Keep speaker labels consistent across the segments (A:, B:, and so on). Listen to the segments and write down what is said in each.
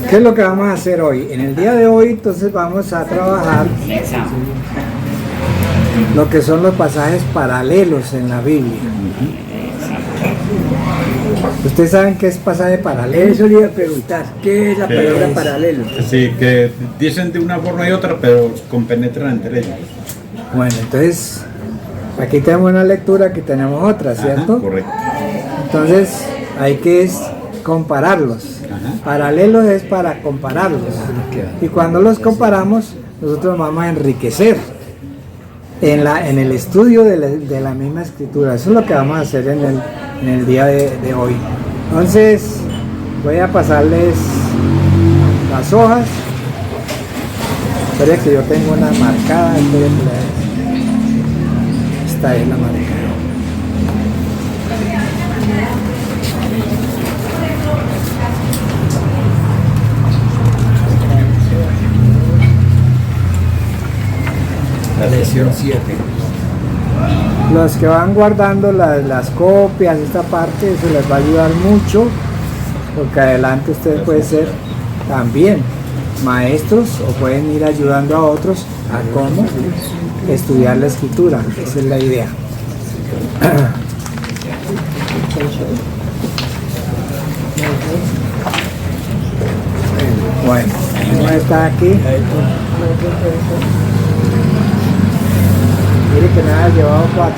A: ¿Qué es lo que vamos a hacer hoy? En el día de hoy, entonces vamos a trabajar lo que son los pasajes paralelos en la Biblia. ¿Ustedes saben qué es pasaje paralelo?
B: Eso le iba a preguntar, ¿qué es la palabra paralelo?
C: Sí, que dicen de una forma y otra, pero compenetran entre ellos.
A: Bueno, entonces, aquí tenemos una lectura, aquí tenemos otra, ¿cierto?
C: Ajá, correcto.
A: Entonces, hay que compararlos.
C: Ajá.
A: Paralelos es para compararlos. Y cuando los comparamos, nosotros vamos a enriquecer en el estudio de la misma escritura. Eso es lo que vamos a hacer en el día de hoy. Entonces, voy a pasarles las hojas. Espera que yo tengo una marcada. Esta es la marcada.
B: La lección 7.
A: Los que van guardando las copias, esta parte, eso les va a ayudar mucho, porque adelante ustedes pueden ser también maestros o pueden ir ayudando a otros a cómo estudiar la escritura. Esa es la idea. Bueno, ¿cómo está aquí? Mire que me ha llevado 4.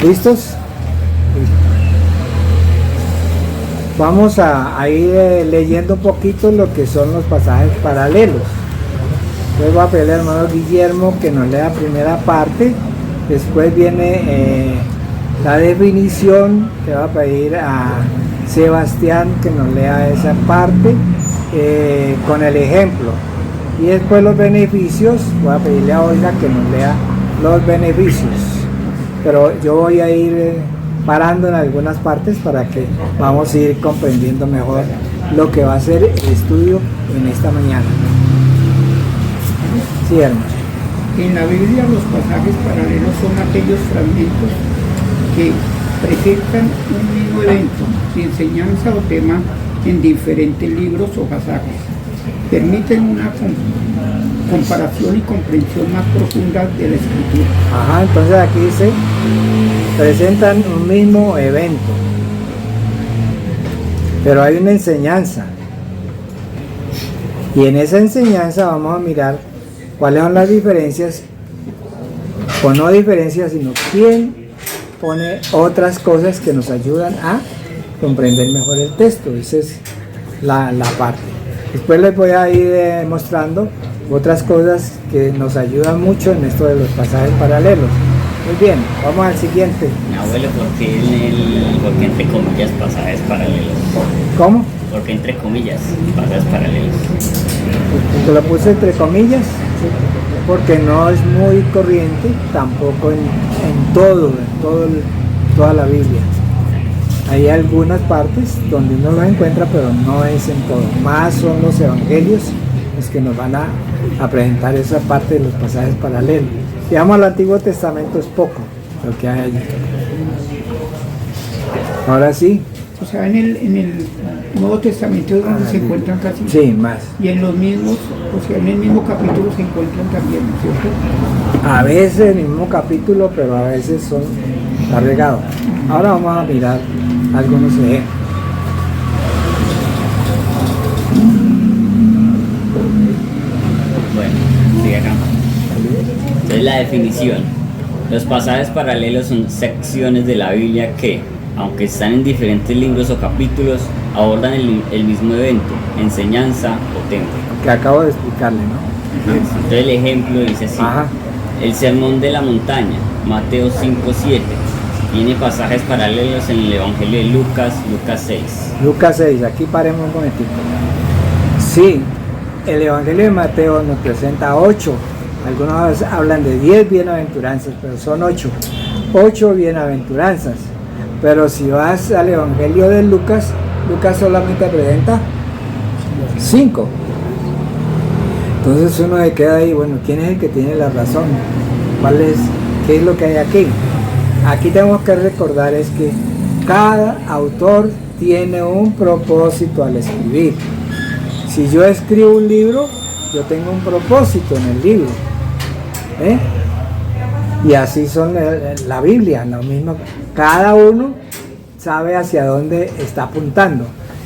A: ¿Listos? Vamos a ir leyendo un poquito lo que son los pasajes paralelos. Entonces voy a pedirle al hermano Guillermo que nos lea la primera parte. Después viene la definición, que va a pedir a Sebastián que nos lea esa parte. Con el ejemplo, y después los beneficios. Voy a pedirle a Olga que nos lea los beneficios, pero yo voy a ir parando en algunas partes para que vamos a ir comprendiendo mejor lo que va a ser el estudio en esta mañana. Sí, hermano.
D: En la Biblia los pasajes paralelos son aquellos fragmentos que presentan un mismo evento, enseñanza o tema en diferentes libros o pasajes. Permiten una comparación y comprensión más profunda de la escritura.
A: Ajá, entonces aquí dice, presentan un mismo evento, pero hay una enseñanza. Y en esa enseñanza vamos a mirar cuáles son las diferencias, o no diferencias, sino quién pone otras cosas que nos ayudan a comprender mejor el texto. Esa es la parte. Después les voy a ir mostrando otras cosas que nos ayudan mucho en esto de los pasajes paralelos. Muy bien, vamos al siguiente.
E: Abuelo, ¿por qué entre comillas pasajes paralelos?
A: ¿Cómo?
E: ¿Por qué entre comillas pasajes paralelos?
A: Te lo puse entre comillas porque no es muy corriente tampoco toda la Biblia. Hay algunas partes donde uno lo encuentra, pero no es en todo. Más son los evangelios los que nos van a presentar esa parte de los pasajes paralelos. Digamos, al Antiguo Testamento es poco lo que hay allí. Ahora sí.
D: O sea, en el Nuevo Testamento es donde se encuentran casi.
A: Sí, más.
D: Y en los mismos, o sea, en el mismo capítulo se encuentran también, ¿cierto?
A: A veces en el mismo capítulo, pero a veces está regado. Ahora vamos a mirar algunos ejemplos.
E: Bueno, sigue acá. Entonces la definición. Los pasajes paralelos son secciones de la Biblia que, aunque están en diferentes libros o capítulos, abordan el mismo evento, enseñanza o tema.
A: Que acabo de explicarle, ¿no?
E: Entonces el ejemplo dice así.
A: Ajá.
E: El sermón de la montaña, Mateo 5:7. Tiene pasajes paralelos en el Evangelio de Lucas 6.
A: Lucas 6, aquí paremos un momentito. Sí, el Evangelio de Mateo nos presenta 8. Algunos veces hablan de 10 bienaventuranzas, pero son 8. 8 bienaventuranzas. Pero si vas al Evangelio de Lucas, Lucas solamente presenta 5. Entonces uno se queda ahí, bueno, ¿quién es el que tiene la razón? ¿Qué es lo que hay aquí? aquí tenemos que recordar es que cada autor tiene un propósito al escribir. Si yo escribo un libro, yo tengo un propósito en el libro. Y así son la Biblia, lo mismo. Cada uno sabe hacia dónde está apuntando.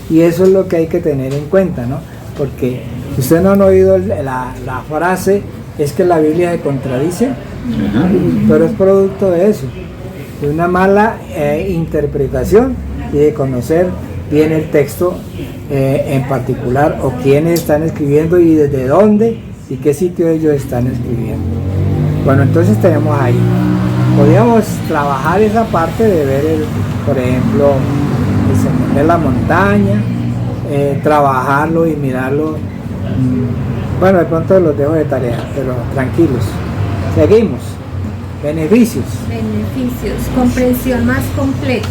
A: Y eso es lo que hay que tener en cuenta, ¿no? Porque si ustedes no han oído la frase, es que la Biblia se contradice, pero es producto de eso, de una mala interpretación y de conocer bien el texto en particular, o quiénes están escribiendo y desde dónde y qué sitio ellos están escribiendo. Bueno, entonces tenemos ahí, podríamos trabajar esa parte de ver, por ejemplo, el Sermón de la Montaña, trabajarlo y mirarlo. Bueno, de pronto los dejo de tarea, pero tranquilos. Seguimos. Beneficios.
F: Comprensión más completa.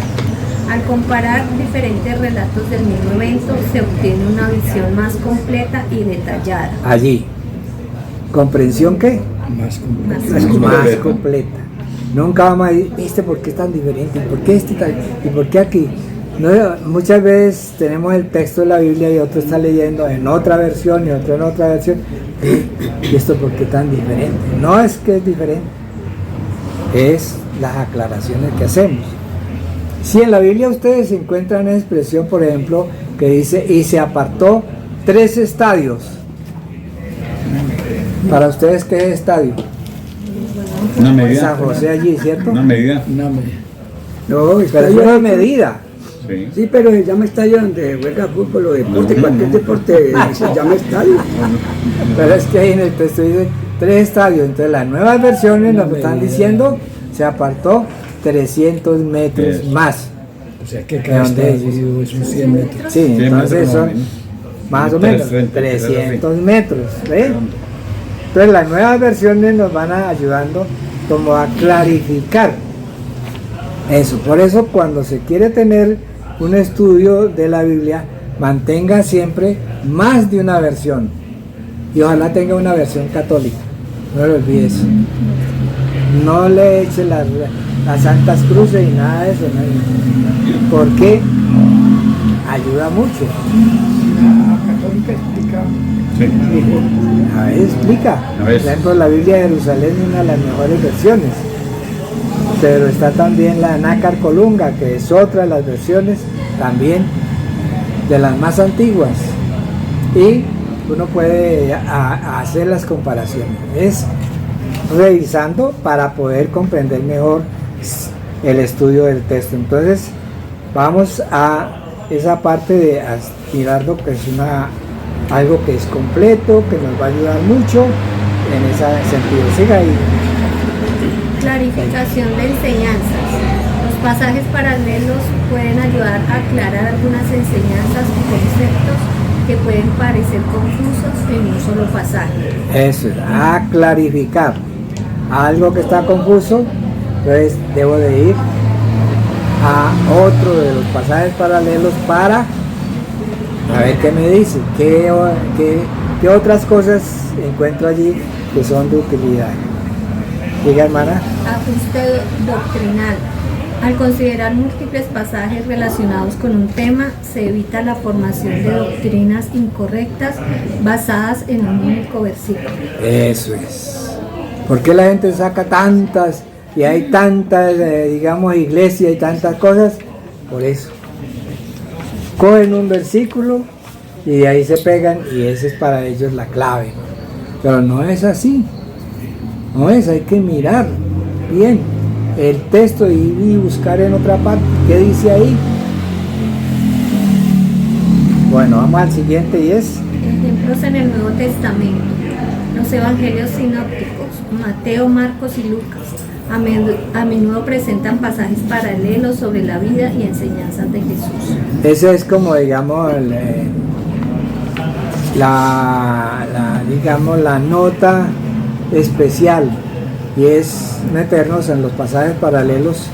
F: Al comparar diferentes relatos del mismo evento, se obtiene una visión más completa y detallada.
A: Allí. ¿Comprensión qué? Más completa. Nunca vamos a decir, ¿viste por qué es tan diferente? ¿Por qué este tal? ¿Y por qué aquí? No, muchas veces tenemos el texto de la Biblia y otro está leyendo en otra versión y otro en otra versión. ¿Y esto por qué tan diferente? No es que es diferente, es las aclaraciones que hacemos. Si en la Biblia ustedes encuentran una expresión, por ejemplo, que dice, y se apartó 3 estadios. ¿Para ustedes qué es estadio?
C: Una medida.
A: San José allí, ¿cierto?
C: Una medida.
B: No,
A: Pero es una medida.
C: Sí.
B: Sí, pero se llama estadio donde juega fútbol o deporte, cualquier deporte se llama estadio.
A: Pero es que ahí en el texto dice 3 estadios. Entonces las nuevas versiones nos están diciendo, se apartó 300 metros más.
B: O sea que cada estadio es un 100 metros.
A: Sí, entonces son más o menos
C: 300
A: 300 metros. ¿Ve? Entonces las nuevas versiones nos van ayudando como a clarificar eso. Por eso cuando se quiere tener un estudio de la Biblia, mantenga siempre más de una versión. Y ojalá tenga una versión católica. No lo olvides. No le eche las santas cruces y nada de eso. ¿No? Porque ayuda mucho.
D: La católica explica
C: Sí.
D: mejor.
A: A ver, explica.
C: A ver.
A: Por ejemplo, la Biblia de Jerusalén es una de las mejores versiones. Pero está también la Nácar Colunga, que es otra de las versiones también de las más antiguas. Y uno puede hacer las comparaciones. Es revisando para poder comprender mejor el estudio del texto. Entonces, vamos a esa parte de mirar lo que es algo que es completo, que nos va a ayudar mucho en ese sentido. Siga ahí.
F: Clarificación de enseñanzas. Los pasajes paralelos pueden ayudar a aclarar algunas enseñanzas y conceptos que pueden parecer confusos en un solo pasaje.
A: Eso es, a clarificar algo que está confuso. Entonces debo de ir a otro de los pasajes paralelos para a ver qué me dice, qué otras cosas encuentro allí que son de utilidad. Diga, hermana.
F: Ajuste doctrinal. Al considerar múltiples pasajes relacionados con un tema, se evita la formación de doctrinas incorrectas basadas en un único versículo.
A: Eso es. ¿Por qué la gente saca tantas y hay tantas, digamos, iglesias y tantas cosas? Por eso. Cogen un versículo y de ahí se pegan y ese es para ellos la clave. Pero no es así. No es, hay que mirar bien el texto y buscar en otra parte. ¿Qué dice ahí? Bueno, vamos al siguiente y es...
F: Ejemplos en el Nuevo Testamento. Los evangelios sinópticos, Mateo, Marcos y Lucas, a menudo presentan pasajes paralelos sobre la vida y enseñanzas de Jesús.
A: Ese es como, digamos, digamos, la nota especial, y es meternos en los pasajes paralelos.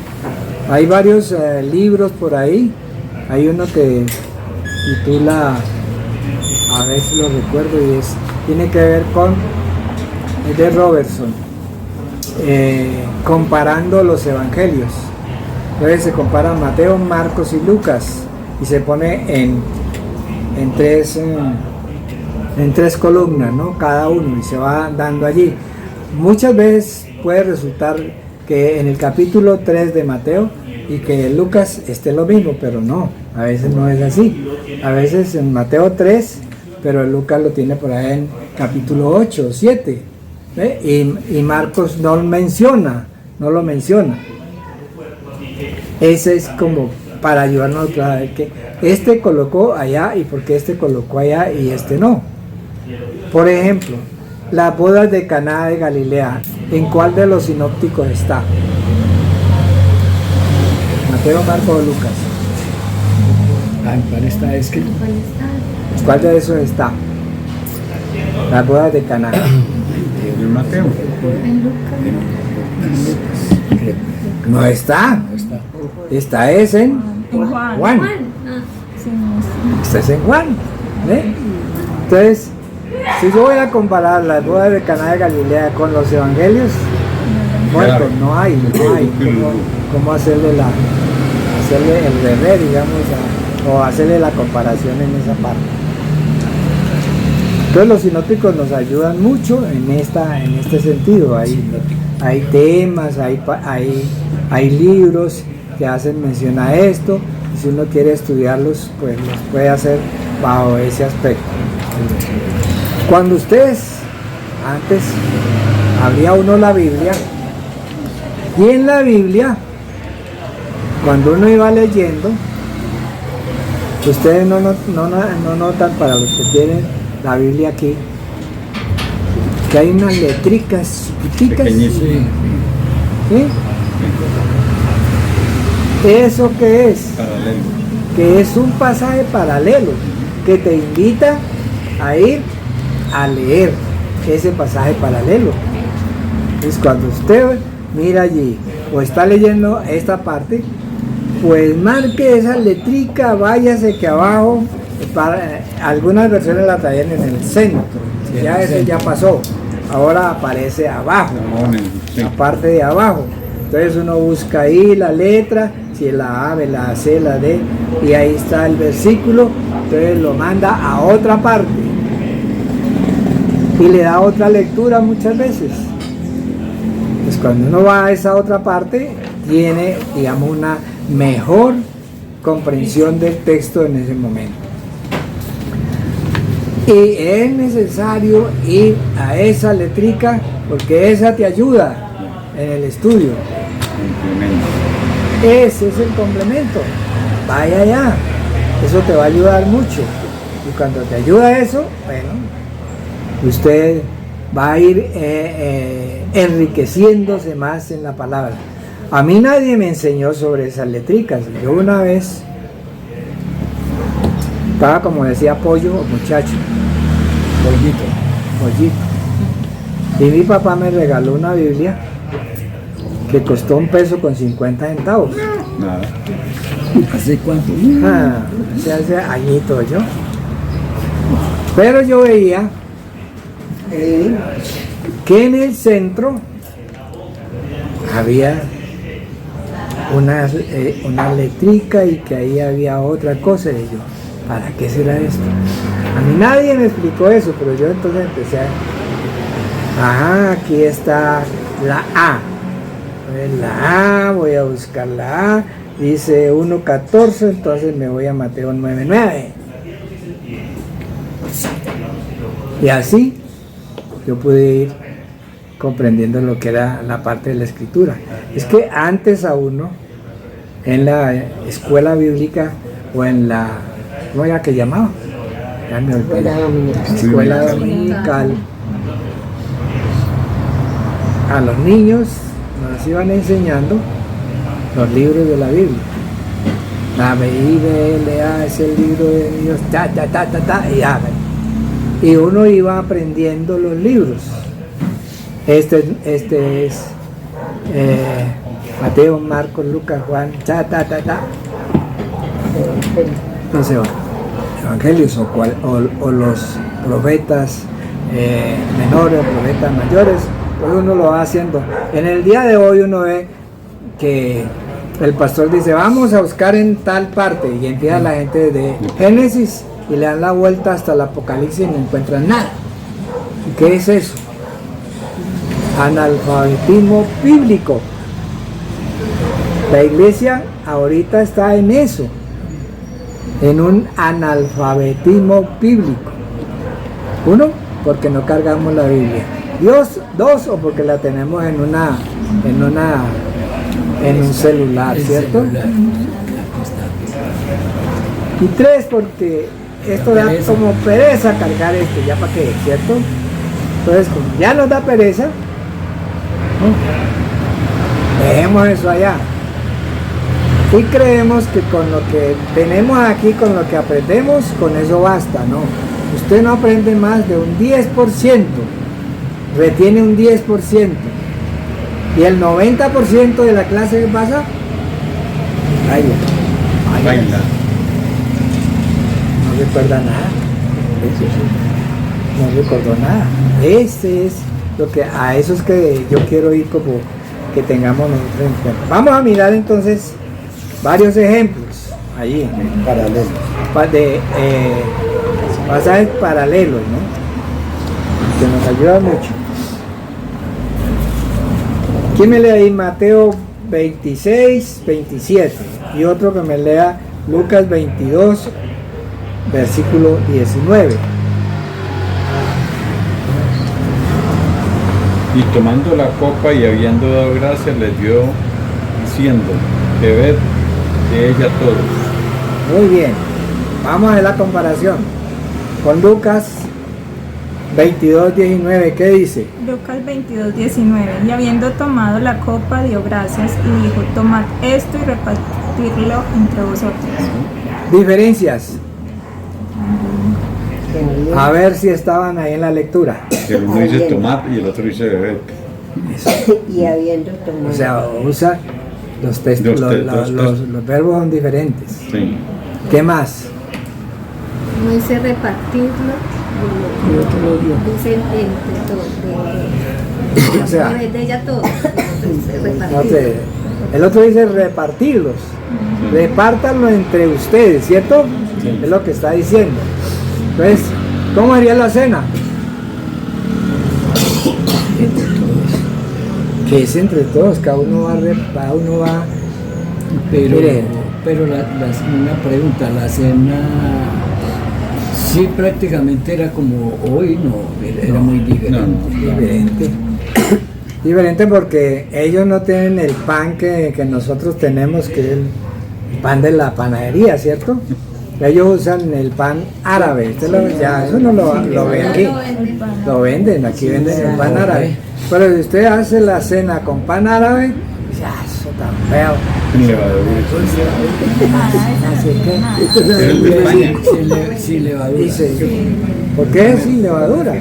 A: Hay varios libros por ahí. Hay uno que titula, a ver si lo recuerdo, y tiene que ver con, es de Robertson, comparando los evangelios. Entonces se comparan Mateo, Marcos y Lucas y se pone en tres columnas, ¿no? Cada uno, y se va dando allí. Muchas veces puede resultar que en el capítulo 3 de Mateo y que en Lucas esté lo mismo, pero no, a veces no es así. A veces en Mateo 3, pero Lucas lo tiene por ahí en capítulo 8 o 7, ¿eh? Y Marcos no lo menciona. Ese es como para ayudarnos a ver que este colocó allá y por qué este colocó allá y este no. Por ejemplo, las bodas de Caná de Galilea, ¿en cuál de los sinópticos está? Mateo, Marcos o Lucas.
B: ¿En cuál está escrito?
A: ¿Cuál de esos está? Las bodas de Caná.
C: En Mateo.
A: No está. Está es en Juan. Está es en Juan. ¿Eh? Entonces, si yo voy a comparar las bodas de Caná de Galilea con los evangelios, bueno, pues no hay cómo hacerle el revés, digamos, o hacerle la comparación en esa parte. Entonces los sinópticos nos ayudan mucho en este sentido. Hay temas, hay libros que hacen mención a esto, y si uno quiere estudiarlos, pues los puede hacer bajo ese aspecto. Cuando ustedes, antes, abría uno la Biblia, y en la Biblia, cuando uno iba leyendo, ustedes no notan, para los que tienen la Biblia aquí, que hay unas letricas chiquiticas.
C: Pequeñísimas.
A: ¿Sí? ¿Eso qué es?
C: Paralelo.
A: Que es un pasaje paralelo que te invita a ir a leer ese pasaje paralelo. Entonces cuando usted mira allí o está leyendo esta parte, pues marque esa letrica, váyase que abajo, algunas versiones la traen en el centro, ya ese ya pasó, ahora aparece abajo,
C: Sí.
A: la parte de abajo. Entonces uno busca ahí la letra, si es la A, la C, la D, y ahí está el versículo, entonces lo manda a otra parte y le da otra lectura muchas veces. Pues cuando uno va a esa otra parte, tiene, digamos, una mejor comprensión del texto en ese momento. Y es necesario ir a esa letrica porque esa te ayuda en el estudio. Ese es el complemento. Vaya allá. Eso te va a ayudar mucho. Y cuando te ayuda eso, bueno, usted va a ir enriqueciéndose más en la palabra. A mí nadie me enseñó sobre esas letricas. Yo una vez estaba, como decía, pollo o muchacho. Pollito. Y mi papá me regaló una Biblia que costó $1.50.
C: Nada.
B: ¿Hace cuánto?
A: Se hace añito yo. Pero yo veía que en el centro había una letrica y que ahí había otra cosa. Y yo, ¿para qué será esto? A mí nadie me explicó eso, pero yo entonces empecé aquí está la A. La A, voy a buscar la A, dice 1.14, entonces me voy a Mateo 9.9. Y así yo pude ir comprendiendo lo que era la parte de la escritura. Es que antes a uno, en la escuela bíblica o en la, ¿cómo era que llamaba? Ya me olvidé. Escuela dominical. A los niños nos iban enseñando los libros de la Biblia. La Biblia es el libro de Dios, y uno iba aprendiendo los libros. Este es Mateo, Marcos, Lucas, Juan, los evangelios o los profetas menores, profetas mayores, pues uno lo va haciendo. En el día de hoy uno ve que el pastor dice, vamos a buscar en tal parte, y empieza la gente de Génesis y le dan la vuelta hasta el Apocalipsis y no encuentran nada. ¿Y qué es eso? Analfabetismo bíblico. La iglesia ahorita está en eso, en un analfabetismo bíblico. Uno, porque no cargamos la Biblia. Dos, o porque la tenemos en un celular, ¿cierto? Y tres, porque esto da como pereza cargar esto, ya para qué, ¿cierto? Entonces, como ya nos da pereza, dejemos eso allá. Y creemos que con lo que tenemos aquí, con lo que aprendemos, con eso basta, ¿no? Usted no aprende más de un 10%, retiene un 10%, y el 90% de la clase que pasa,
C: Baila.
A: no recuerda nada. No recordó nada. Este es lo que, a eso es que yo quiero ir como que tengamos nosotros en cuenta. Vamos a mirar entonces varios ejemplos allí,
B: Paralelo.
A: de pasajes paralelos, ¿no? Que nos ayuda mucho. ¿Quién me lee ahí Mateo 26, 27? Y otro que me lea Lucas 22, versículo 19.
C: Y tomando la copa y habiendo dado gracias, les dio diciendo, bebed de ella todos.
A: Muy bien, vamos a ver la comparación con Lucas 22, 19, ¿qué dice?
G: Lucas 22, 19. Y habiendo tomado la copa, dio gracias y dijo, tomad esto y repartirlo entre vosotros.
A: Diferencias. A ver si estaban ahí en la lectura.
C: Que el uno dice tomar y el otro dice beber.
H: Y habiendo tomado.
A: O sea, usa los textos, los verbos son diferentes.
C: Sí.
A: ¿Qué más?
F: No dice repartirlo, dice entre todos.
A: O sea,
F: De ella todos.
A: no sé, el otro dice repartirlos. Repártanlo entre ustedes, ¿cierto?
C: Sí.
A: Es lo que está diciendo. Entonces, ¿cómo haría la cena? Que es entre todos, cada uno va.
B: Pero,
A: Mire.
B: Una pregunta, la cena sí prácticamente era como hoy, no, era muy diferente.
A: Diferente porque ellos no tienen el pan que nosotros tenemos, que es el pan de la panadería, ¿cierto? Ellos usan el pan árabe. Eso no lo ven aquí. Lo venden, aquí venden el pan árabe. Pero si usted hace la cena con pan árabe, ya, eso tan feo. Así que,
B: Sin levadura.
A: dice, ¿por qué sin levadura?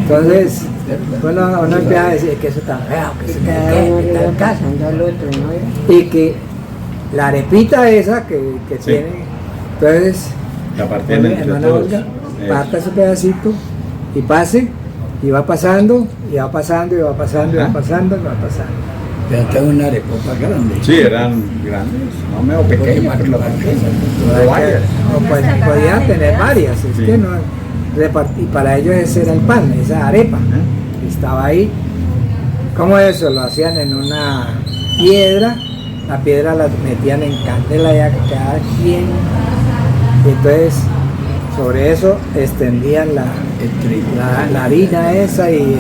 A: Entonces, bueno, uno empieza a decir que eso está feo, que se queda en casa. Y que la arepita esa que
C: Sí.
A: tiene, entonces,
C: La partían entre
A: hermana
C: todos.
A: Olga,
C: Eso.
A: parta ese pedacito y pase, y va pasando, y va pasando, y va pasando, y va pasando, y va pasando.
B: Pero tengo una arepopa grande.
C: Sí, eran grandes, no medio pequeñas, pero la varias.
A: No, pues, podían tener varias, es
C: Sí.
A: que no, y para ellos ese era el pan, esa arepa, estaba ahí. ¿Cómo eso? Lo hacían en una piedra, la piedra la metían en candela ya que quedaba bien, y entonces sobre eso extendían la harina esa y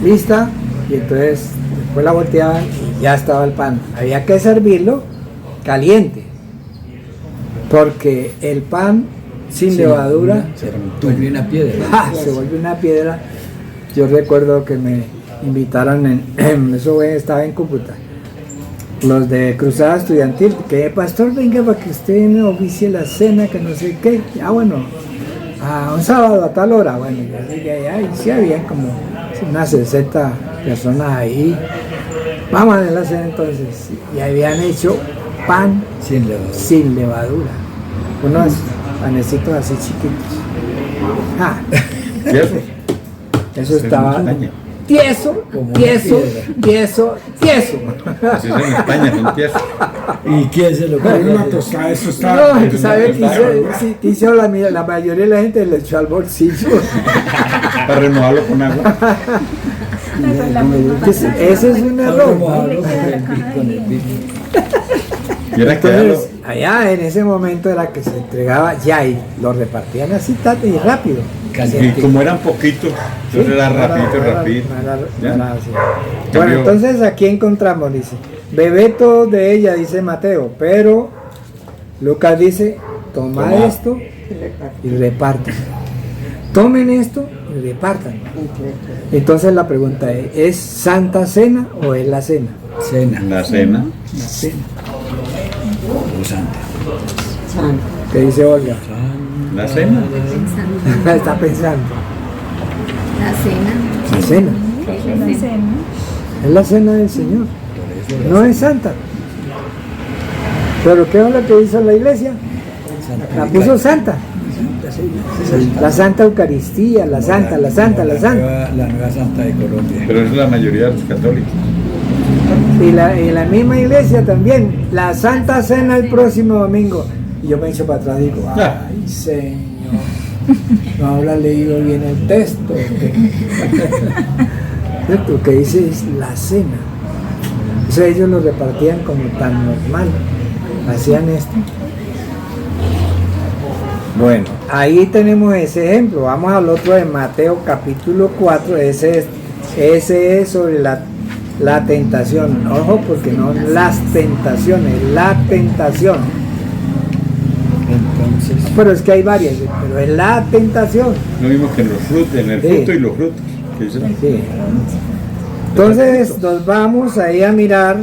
A: lista, y entonces después la volteaban y ya estaba el pan. Había que servirlo caliente, porque el pan sin levadura
B: Se vuelve una piedra.
A: se vuelve una piedra. Yo recuerdo que me invitaron eso estaba en Cúcuta, los de Cruzada Estudiantil, que pastor venga para que usted me oficie la cena, que no sé qué. Ya bueno, a un sábado a tal hora, bueno, yo llegué allá y sí había como unas 60 personas ahí. Vamos a ver la cena entonces, y habían hecho pan
B: Sin levadura.
A: sin levadura, unos panecitos así chiquitos. Ah,
C: ¿Cierto?
A: eso
C: Es
A: estaba,
C: montaña.
A: tieso,
B: Como
A: tieso,
B: una piedra.
A: tieso, tieso.
C: Así es en España, son tiesos.
B: ¿Y quién se lo
D: Con
B: come?
D: una tostada, eso está.
A: No, ¿sabe qué hizo? Sí, ¿qué hizo la mayoría de la gente? Le echó al bolsillo.
C: Para remojarlo con agua.
A: Ese es un error.
B: Con el vino.
C: Y era que
A: Entonces, allá en ese momento era que se entregaba ya y lo repartían así y rápido.
C: y como eran poquitos, entonces era rapidito. ¿Ya?
A: Así. Bueno,
C: Cambio-
A: entonces aquí encontramos, dice, bebé todo de ella, dice Mateo, pero Lucas dice, toma
C: Toma.
A: esto y repartan. Tomen esto y repartan. Entonces la pregunta ¿es Santa Cena o es la cena?
B: Cena.
C: La cena.
A: La cena.
B: O santa.
H: Santo.
A: ¿Qué dice Olga?
C: La cena.
F: Pensando.
A: Está pensando.
F: La cena.
A: La cena.
G: La cena.
A: Es la cena del Señor. No es santa. Pero ¿qué es lo que hizo la iglesia? La puso santa. La Santa Eucaristía, la Santa.
B: La nueva santa de Colombia.
C: Pero es la mayoría de los católicos.
A: Y la misma iglesia también, la Santa Cena el próximo domingo. Y yo me echo para atrás y digo, ay Señor, no habrá leído bien el texto. Lo que dice es la cena. O sea, ellos lo repartían como tan normal. Hacían esto. Bueno, ahí tenemos ese ejemplo. Vamos al otro de Mateo capítulo 4. Ese es sobre la tentación. Ojo, porque no las tentaciones, la tentación.
B: Entonces,
A: Pero es que hay varias, pero es la tentación.
C: Lo mismo que en los frutos, en el
A: Sí.
C: fruto y los frutos. ¿Qué dicen?
A: Sí. Entonces nos vamos ahí a mirar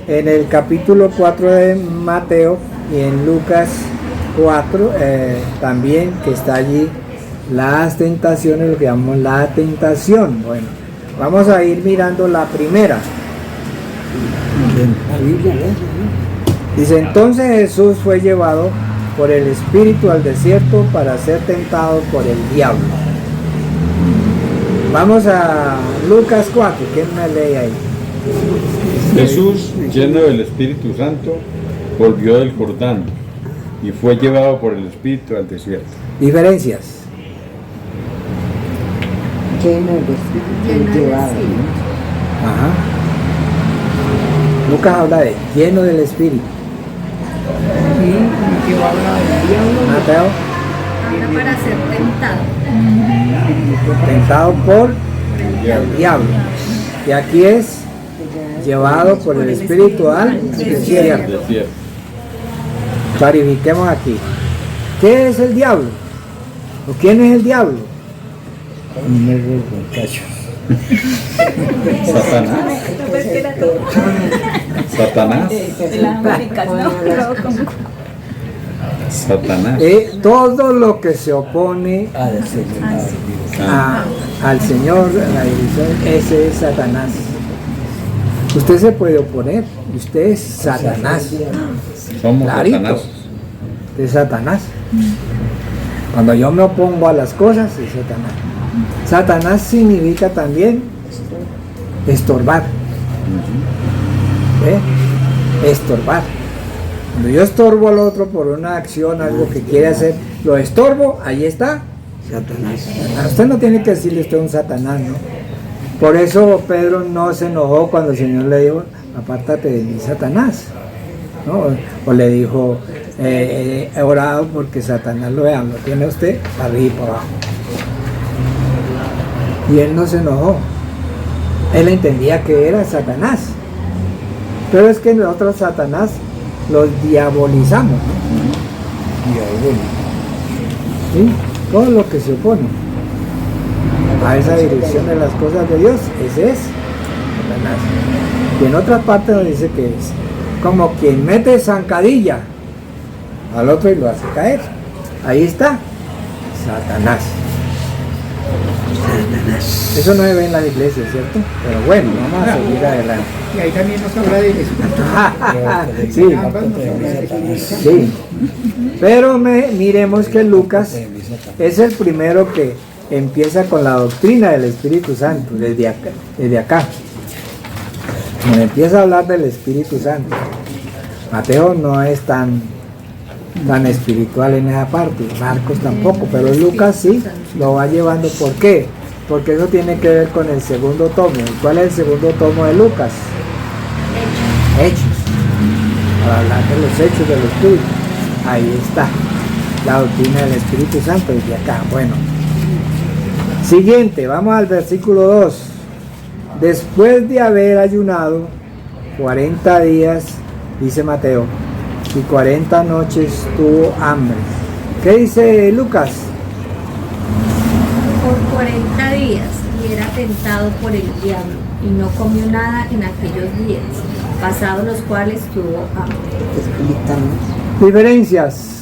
A: en el capítulo 4 de Mateo y en Lucas 4 también, que está allí las tentaciones, lo que llamamos la tentación. Bueno, vamos a ir mirando la primera.
B: la Biblia es, ¿no?
A: Dice, entonces Jesús fue llevado por el Espíritu al desierto para ser tentado por el diablo. Vamos a Lucas 4, ¿quién me lee ahí?
C: Jesús, lleno del Espíritu Santo, volvió del Jordán y fue llevado por el Espíritu al desierto.
A: Diferencias.
H: Lleno de espíritu llevado. ¿no?
A: Ajá. Lucas habla de lleno del Espíritu.
D: Y Mateo habla del diablo.
A: Mateo,
F: Habla para ser tentado.
A: tentado por el diablo. Y aquí es llevado por el Espíritu al desierto.
C: Desierto.
A: Clarifiquemos aquí. ¿Qué es el diablo? ¿O quién es el diablo?
B: Un negro con cachos.
C: Satanás. Satanás. Satanás.
A: Todo lo que se opone
B: Ah, del Señor.
A: al Señor, a la dirección, ese es Satanás. Usted se puede oponer, usted es Satanás.
C: Somos
A: Clarito.
C: Satanás.
A: Usted es Satanás. Cuando yo me opongo a las cosas, es Satanás. Satanás significa también estorbar. Estorbar. Cuando yo estorbo al otro por una acción, algo que quiere hacer, lo estorbo, ahí está.
B: Satanás.
A: Usted no tiene que decirle usted un Satanás, ¿no? Por eso Pedro no se enojó cuando el Señor le dijo, apártate de mí, Satanás, ¿no? O le dijo, he orado porque Satanás lo tiene usted para arriba y para abajo. Y él no se enojó. Él entendía que era Satanás. Pero es que nosotros Satanás los diabolizamos, ¿no?
B: Diablo.
A: ¿Sí? Todo lo que se opone a esa dirección de las cosas de Dios, ese es Satanás. Y en otra parte nos dice que es como quien mete zancadilla al otro y lo hace caer. Ahí está, Satanás. Eso no se ve en las iglesias, ¿cierto? Pero bueno, vamos a seguir adelante.
D: Y ahí también nos habla del espíritu.
A: Sí,
D: Ambas nos habla de Satanás.
A: sí. Pero miremos que Lucas es el primero que empieza con la doctrina del Espíritu Santo, desde acá. Cuando empieza a hablar del Espíritu Santo. Mateo no es tan espiritual en esa parte, Marcos tampoco, pero Lucas sí lo va llevando. ¿Por qué? Porque eso tiene que ver con el segundo tomo. ¿Cuál es el segundo tomo de Lucas? Hechos. Para hablar de los hechos del Espíritu. Ahí está la doctrina del Espíritu Santo desde acá. Bueno, siguiente, vamos al versículo 2. Después de haber ayunado 40 días, dice Mateo, y 40 noches tuvo hambre. ¿Qué dice Lucas?
F: Por 40 días y era tentado por el diablo y no comió nada en aquellos días, pasados los cuales tuvo hambre.
H: Explícanos.
A: Diferencias.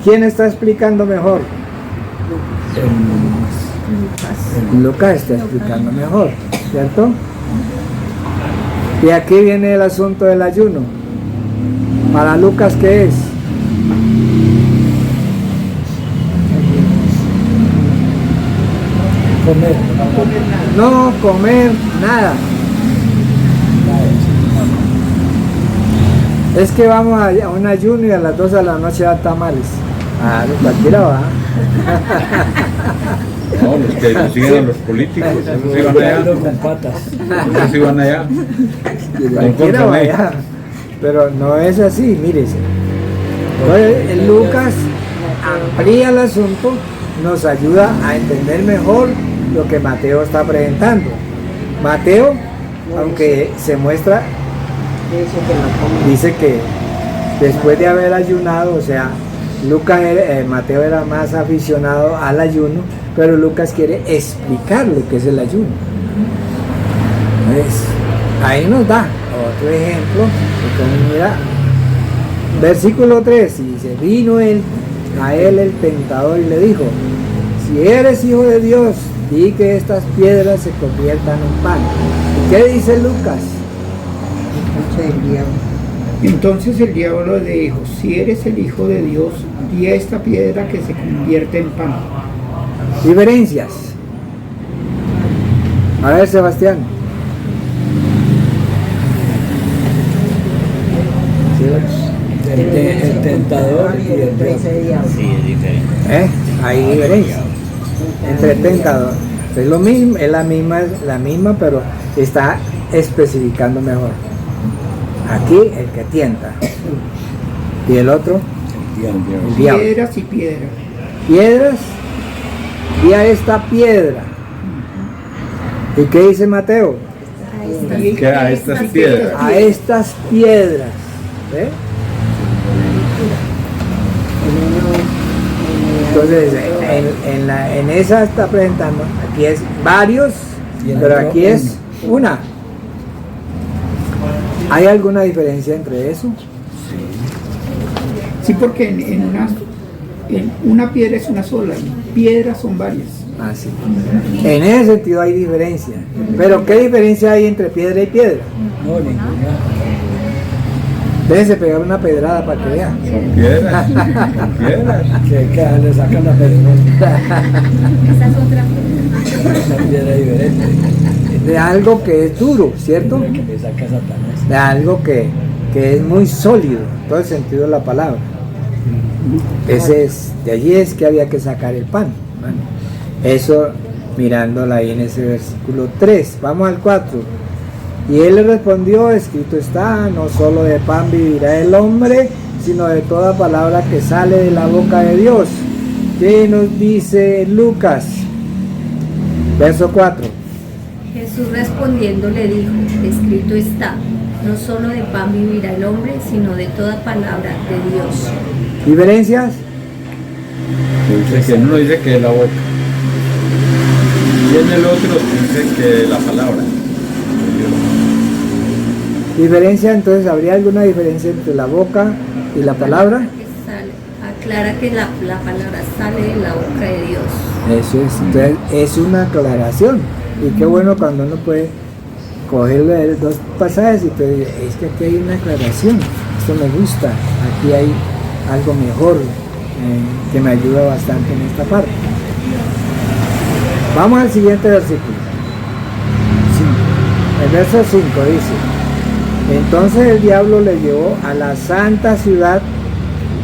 A: ¿Quién está explicando mejor? Lucas está explicando mejor, ¿cierto? Y aquí viene el asunto del ayuno. Para Lucas, ¿qué es?
B: Comer.
A: No comer nada. Es que vamos a un ayuno y a las 12 de la noche dan tamales. Ah, cualquiera va.
C: No, los que siguen a los políticos, esos sí van allá.
B: Con patas.
C: Esos sí van allá.
A: Cualquiera va allá. Pero no es así, mírese. Entonces, Lucas amplía el asunto, nos ayuda a entender mejor lo que Mateo está presentando. Mateo, aunque se muestra, dice que después de haber ayunado, o sea, Mateo era más aficionado al ayuno, pero Lucas quiere explicar lo que es el ayuno. Entonces, ahí nos da otro ejemplo. Entonces, mira, versículo 3, y dice, vino a él el tentador y le dijo, si eres hijo de Dios, di que estas piedras se conviertan en pan. ¿Y qué dice Lucas?
D: Entonces el diablo le dijo, si eres el Hijo de Dios, di a esta piedra que se convierte en pan.
A: Diferencias. A ver, Sebastián.
B: El tentador y el diablo.
E: Sí, es diferente.
A: Hay diferencia entre tentador. Es lo mismo, es la misma, pero está especificando mejor. Aquí el que tienta. Y el otro, el diablo.
D: Piedras y piedras.
A: Piedras, y a esta piedra. ¿Y qué dice Mateo?
C: Que a estas piedras.
A: A estas piedras. ¿Ve? Entonces, en esa está presentando, aquí es varios, pero aquí es una. ¿Hay alguna diferencia entre eso?
D: Sí, porque en una piedra es una sola, y piedras son varias.
A: Ah, sí. En ese sentido hay diferencia. Pero ¿qué diferencia hay entre piedra y piedra?
B: No, ninguna.
A: Déjese pegar una pedrada para que vea.
C: Son piedras. Son piedras.
B: Que le sacan la pedra.
F: Esa es otra
B: Esa piedra es diferente.
A: De algo que es duro, ¿cierto?
B: Que le saca Satanás.
A: De algo que es muy sólido, en todo el sentido de la palabra. De allí es que había que sacar el pan. Bueno, eso mirándola ahí en ese versículo 3. Vamos al 4. Y él le respondió, escrito está, no solo de pan vivirá el hombre, sino de toda palabra que sale de la boca de Dios. ¿Qué nos dice Lucas? Verso 4.
F: Jesús respondiendo le dijo, escrito está, no solo de pan vivirá el hombre, sino de toda palabra de Dios.
A: ¿Diferencias?
C: Dice que uno dice que es la boca. Y en el otro dice que la palabra.
A: ¿Diferencia? Entonces, ¿habría alguna diferencia entre la boca y la palabra?
F: Aclara que la palabra sale de la boca de Dios.
A: Eso es, entonces es una aclaración. Y qué bueno cuando uno puede coger dos pasajes y te dice, es que aquí hay una aclaración, esto me gusta, aquí hay algo mejor que me ayuda bastante en esta parte. Vamos al siguiente versículo. El verso 5 dice: entonces el diablo le llevó a la santa ciudad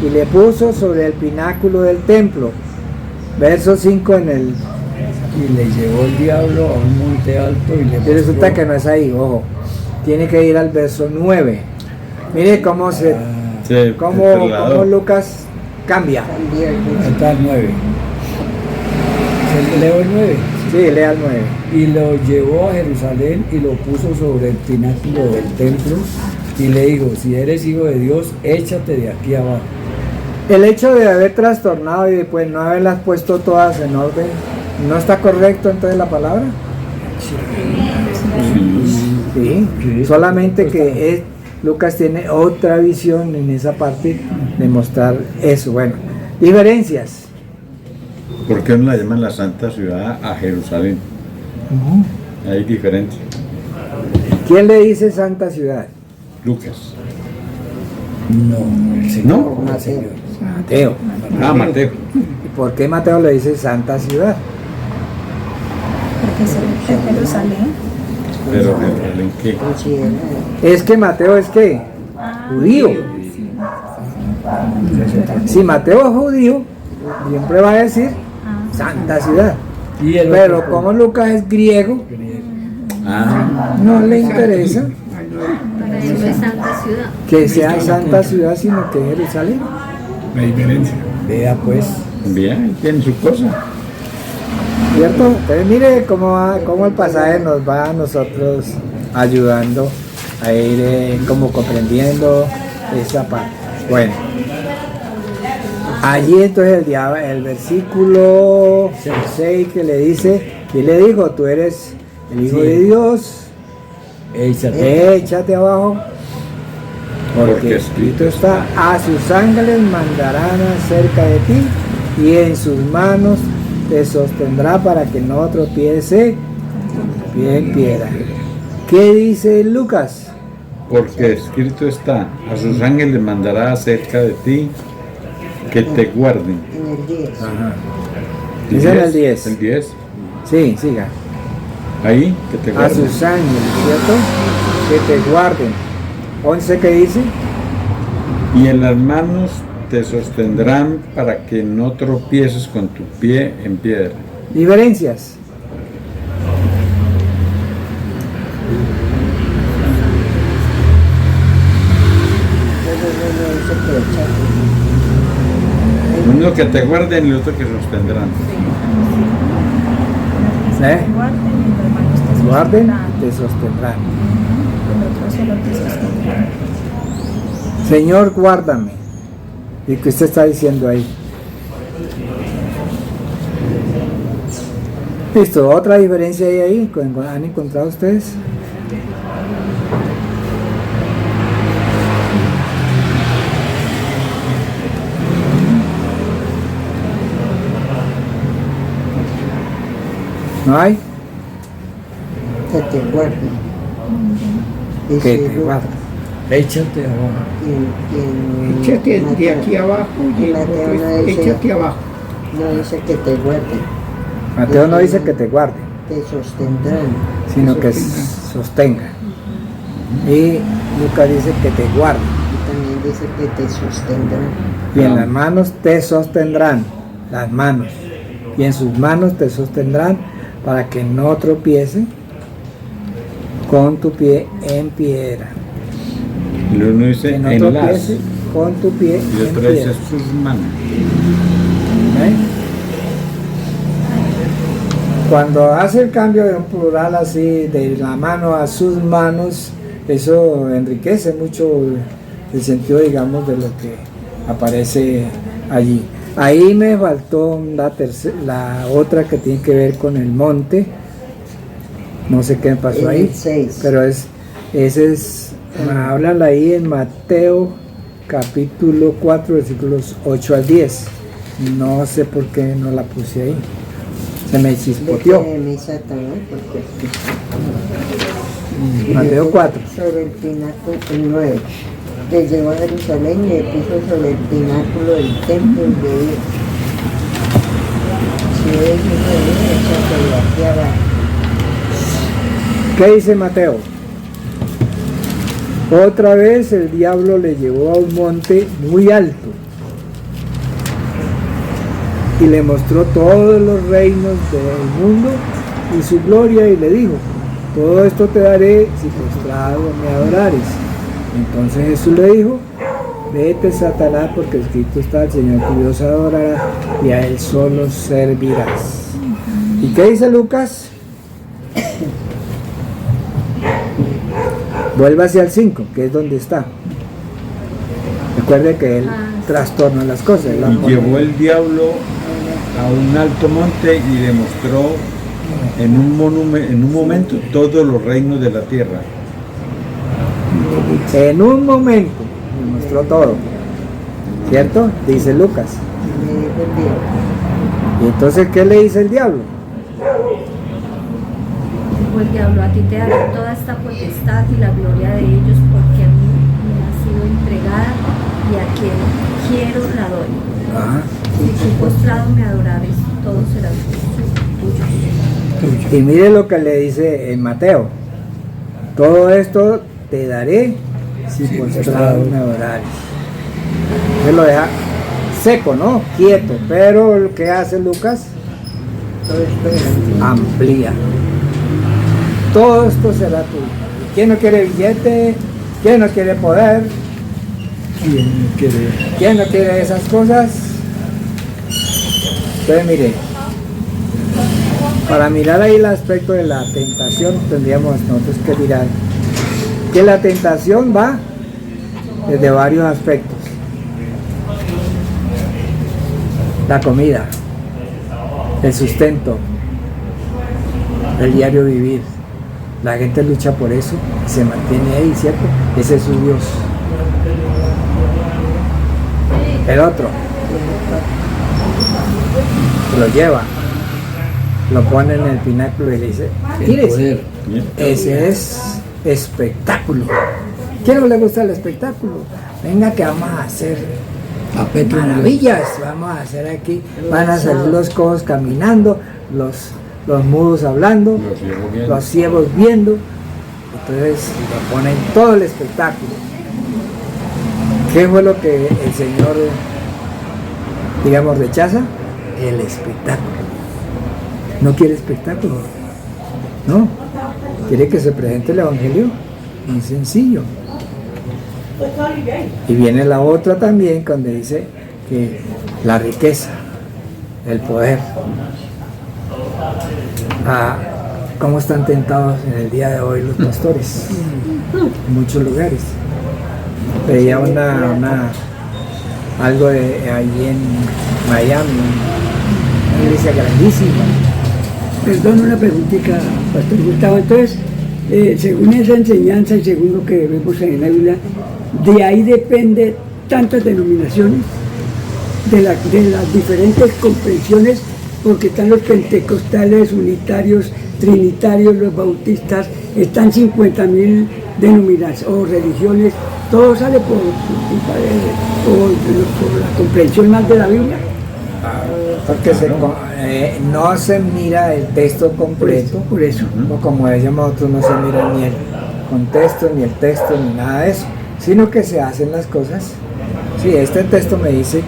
A: y le puso sobre el pináculo del templo. Verso 5 en el...
B: Y le llevó el diablo a un monte alto y le
A: Y resulta
B: mostró-
A: que no es ahí, ojo. Tiene que ir al verso 9. Mire cómo cómo Lucas cambia.
H: También,
B: Está el 9. ¿Se leo el 9?
A: Sí, lea el 9.
B: Y lo llevó a Jerusalén y lo puso sobre el pináculo del templo y le dijo, si eres hijo de Dios, échate de aquí abajo.
A: El hecho de haber trastornado y después no haberlas puesto todas en orden, ¿no está correcto entonces la palabra? Sí,
B: Sí.
A: solamente que Lucas tiene otra visión en esa parte de mostrar eso. Bueno, diferencias.
C: ¿Por qué no la llaman la Santa Ciudad a Jerusalén? Hay diferencia.
A: ¿Quién le dice Santa Ciudad?
C: Lucas.
B: No, el Señor.
C: ¿No?
B: El Señor.
A: Mateo.
C: Ah, Mateo.
A: ¿Y por qué Mateo le dice Santa Ciudad?
G: Porque es Jerusalén.
C: Pero ¿Jerusalén qué?
H: considera
A: Es que Mateo es que judío. Si Mateo es judío, siempre va a decir Santa Ciudad.
B: Y el
A: Pero
B: otro-
A: como Lucas es griego,
C: Ah,
A: no le interesa
F: Para él no es santa ciudad.
A: que sea Santa Ciudad, sino que Jerusalén.
C: la diferencia.
B: Vea pues,
C: Bien, tiene su cosa.
A: ¿Cierto? Entonces mire cómo el pasaje nos va a nosotros ayudando a ir como comprendiendo esa parte. Bueno, allí entonces el versículo 6 que le dice, y le dijo, tú eres el Hijo
B: Sí.
A: de Dios, échate abajo, porque escrito está, a sus ángeles mandarán acerca de ti, y en sus manos te sostendrá para que no tropiece pie en piedra. ¿Qué dice Lucas?
C: Porque escrito está, a sus ángeles mandará acerca de ti que te guarden.
H: en el 10.
A: Dice en el 10.
C: El 10.
A: Sí, siga.
C: Ahí, que te
A: A
C: guarden.
A: sus ángeles, ¿cierto? Que te guarden. 11, ¿qué dice?
C: Y en las manos te sostendrán para que no tropieces con tu pie en piedra.
A: Diferencias.
C: Uno que te guarden y el otro que sostendrán.
A: ¿Eh?
G: Guarden y los hermanos te
A: Guarden
G: sostendrán.
A: y te sostendrán.
G: El otro solo te sostendrán.
A: Señor, guárdame. ¿Y qué usted está diciendo ahí? Listo, otra diferencia hay ahí. ¿Han encontrado ustedes? ¿No hay?
H: Que te guarde.
A: Que
H: Dice
A: te
H: Lucas.
A: guarde.
B: échate abajo.
D: Échate de aquí abajo y el
H: Mateo
D: otro
H: no
D: es
H: dice-
D: échate abajo.
H: No dice que te guarde,
A: Mateo no dice que te guarde,
H: te sostendrán.
A: sino que sostenga. Y Lucas dice que te guarde.
H: Y también dice que te sostendrán.
A: Y en las manos te sostendrán, las manos. Y en sus manos te sostendrán para que no tropiece con tu pie en piedra.
C: Y uno dice
A: Que no
C: en las
A: tropiece con tu pie
C: y
A: en
C: otro dice
A: piedra.
C: sus manos.
A: ¿Eh? Cuando hace el cambio de un plural así, de la mano a sus manos, eso enriquece mucho el sentido, digamos, de lo que aparece allí. Ahí me faltó la otra que tiene que ver con el monte. No sé qué pasó
H: En
A: ahí,
H: el 6.
A: pero ese es, hablan ahí en Mateo capítulo 4, versículos 8 al 10. No sé por qué no la puse ahí. Se me chispoteó.
H: Vete de misa también, porque
A: Mateo 4.
H: sobre el pináculo, el 9. Le llevó a Jerusalén y le puso sobre el pináculo del templo y le dijo, eres hijo de Dios, échate de aquí abajo.
A: ¿Qué dice Mateo? Otra vez el diablo le llevó a un monte muy alto y le mostró todos los reinos del mundo y su gloria y le dijo: todo esto te daré si postrado me adorares. Entonces Jesús le dijo: vete, Satanás, porque escrito está: el Señor tu Dios adorará y a él solo servirás. ¿Y qué dice Lucas? Vuelva hacia el 5, que es donde está. Recuerde que él trastorna las cosas.
C: Y llevó el diablo a un alto monte y le mostró en un momento todos los reinos de la tierra.
A: En un momento le mostró todo, ¿cierto? Dice Lucas.
H: Me dijo el diablo.
A: ¿Y entonces qué le dice el diablo?
F: Dijo el diablo: a ti te daré toda esta potestad y la gloria de ellos, porque a mí me ha sido entregada y a quien quiero la doy.
A: Ajá.
F: Si tú postrado me adorares, todo será tuyo.
A: Y mire lo que le dice en Mateo: todo esto te daré si postrado me adorares. Él lo deja seco, ¿no? Quieto. Pero lo que hace Lucas, amplía. Todo esto será tuyo. ¿Quién no quiere billete? ¿Quién no quiere poder? ¿Quién no quiere esas cosas? Entonces mire, para mirar ahí el aspecto de la tentación, tendríamos nosotros que mirar que la tentación va desde varios aspectos. La comida, el sustento, el diario vivir. La gente lucha por eso y se mantiene ahí, ¿cierto? Ese es su Dios. El otro lo lleva, lo pone en el pináculo y le dice: tírese. Ese es espectáculo. ¿Quién no le gusta el espectáculo? Venga, que vamos a hacer maravillas. Vamos a hacer aquí. Van a salir los cojos caminando, los mudos hablando, los ciegos viendo. Entonces le ponen todo el espectáculo. ¿Qué fue lo que el Señor, digamos, rechaza? El espectáculo. No quiere espectáculo, no. Quiere que se presente el Evangelio muy sencillo. Y viene la otra también, cuando dice que la riqueza, el poder. ¿Cómo están tentados en el día de hoy los pastores? En muchos lugares. Veía algo de allí en Miami, una iglesia grandísima.
I: Perdón, una preguntita, Pastor Gustavo. Entonces, según esa enseñanza y según lo que vemos en la Biblia, de ahí depende tantas denominaciones, de las diferentes comprensiones, porque están los pentecostales, unitarios, trinitarios, los bautistas, están 50.000 denominaciones o religiones, todo sale por la comprensión más de la Biblia.
A: Porque no se mira el texto completo,
I: por eso.
A: O como decíamos nosotros, no se mira ni el contexto, ni el texto, ni nada de eso, sino que se hacen las cosas. Sí, este texto me dice,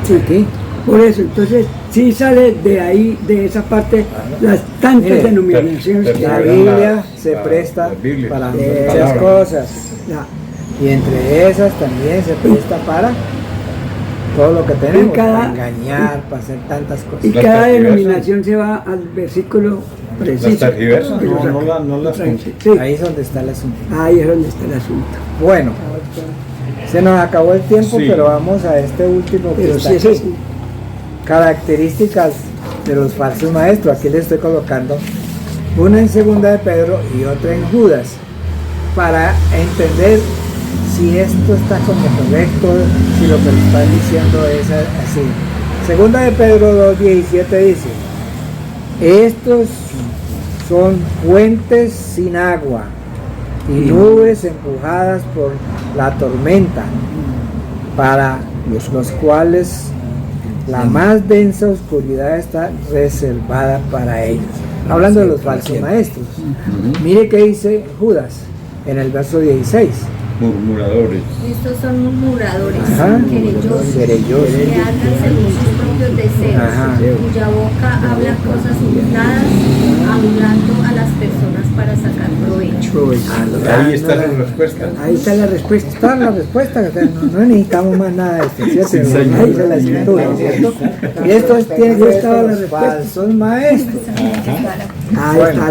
A: sí, ¿qué?
I: Por eso, entonces, sí sale de ahí, de esa parte, las tantas denominaciones que
A: la
I: hay.
A: Biblia se presta para muchas cosas. Y entre esas también se presta para todo lo que tenemos, para engañar, para hacer tantas cosas.
I: Y cada denominación se va al versículo preciso.
C: Las tergiversas, no las
I: sí.
A: Ahí es donde está el asunto.
I: Ahí es donde está el asunto.
A: Bueno, se nos acabó el tiempo, pero vamos a este último que está aquí. Características de los falsos maestros. Aquí les estoy colocando una en Segunda de Pedro y otra en Judas, para entender si esto está como correcto, si lo que le están diciendo es así. Segunda de Pedro 2:17 dice: estos son fuentes sin agua y nubes empujadas por la tormenta, para los cuales La más densa oscuridad está reservada para ellos. Hablando de los falsos maestros. Mire qué dice Judas en el verso 16.
C: Murmuradores.
F: Estos son murmuradores,
A: Ajá.
F: querellosos,
A: Querellosos.
F: que andan según sus propios deseos,
A: Ajá.
F: cuya boca habla cosas infladas, anulando a las personas para sacar provecho.
C: Ahí está la respuesta.
I: Ahí está la respuesta.
A: Está la respuesta, o sea, no necesitamos más nada de esto, ¿cierto?
C: Sí, señor.
A: Ahí dice la escritura, ¿cierto? Y esto tiene que ver con los falsos maestros.
I: Ahí está la